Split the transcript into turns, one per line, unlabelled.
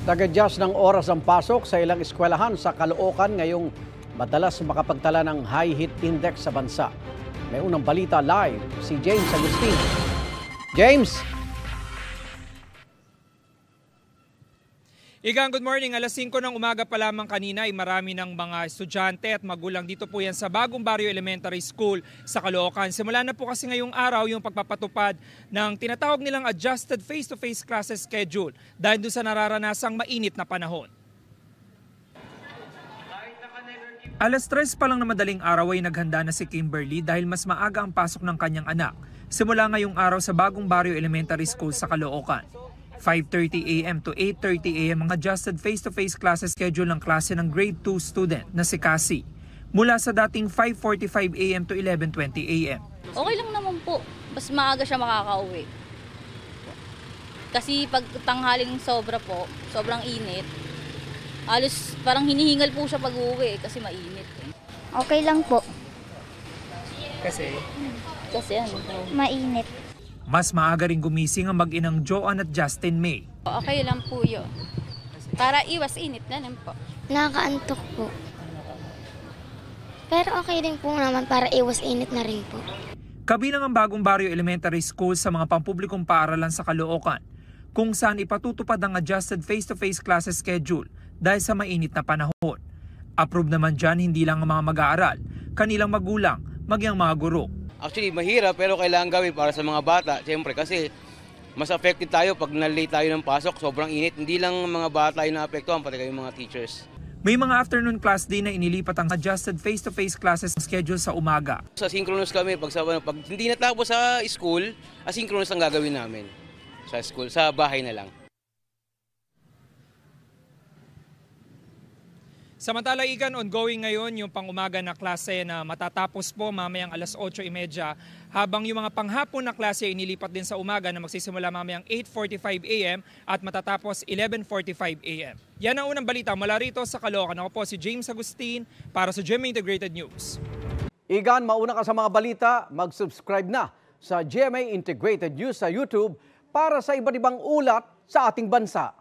Nag-adjust ng oras ang pasok sa ilang eskwelahan sa Caloocan ngayong madalas makapagtala ng high heat index sa bansa. May unang balita live si James Agustin. James!
Igang, good morning. Alas 5 ng umaga pa lamang kanina ay marami ng mga estudyante at magulang dito po yan sa Bagong Barrio Elementary School sa Caloocan. Simula na po kasi ngayong araw yung pagpapatupad ng tinatawag nilang adjusted face-to-face classes schedule dahil doon sa nararanasang mainit na panahon. Alas 3 pa lang na madaling araw ay naghanda na si Kimberly dahil mas maaga ang pasok ng kanyang anak. Simula ngayong araw sa Bagong Barrio Elementary School sa Caloocan. 5:30 a.m. to 8:30 a.m. ang adjusted face-to-face classes schedule ng klase ng grade 2 student na si Cassie. Mula sa dating 5:45 a.m. to 11:20 a.m.
Okay lang naman po. Mas maaga siya makakauwi. Kasi pag tanghaling sobra po, sobrang init. Halos parang hinihingal po siya pag-uwi kasi mainit.
Okay lang po.
Kasi
Ano po.
Mainit.
mas maaga ring gumising ang mag-inang Joanne at Justin May.
Okay lang po yun. Para iwas init na lang po.
Nakakaantok po. Pero okay din po naman para iwas init na rin po.
Kabilang ang Bagong Barrio Elementary School sa mga pampublikong paaralan sa Caloocan, kung saan ipatutupad ang adjusted face-to-face classes schedule dahil sa mainit na panahon. Approve naman dyan hindi lang ang mga mag-aaral, kanilang magulang, maging ang mga guro.
Actually, mahirap pero kailangan gawin para sa mga bata. Siyempre kasi mas affected tayo pag na-late tayo ng pasok. Sobrang init. Hindi lang mga bata yung naapektuhan, pati kayo mga teachers.
May mga afternoon class din na inilipat ang adjusted face-to-face classes schedule sa umaga.
Sa asynchronous kami, pag hindi natapos sa school, asynchronous ang gagawin namin. Sa school, sa bahay na lang.
Samantala, Igan, ongoing ngayon yung pang-umaga na klase na matatapos po mamayang alas 8:30 habang yung mga panghapon na klase ay inilipat din sa umaga na magsisimula mamayang 8:45 a.m. at matatapos 11:45 a.m. Yan ang unang balita mula rito sa Caloocan. Ako po si James Agustin para sa GMA Integrated News.
Igan, mauna ka sa mga balita, mag-subscribe na sa GMA Integrated News sa YouTube para sa iba't ibang ulat sa ating bansa.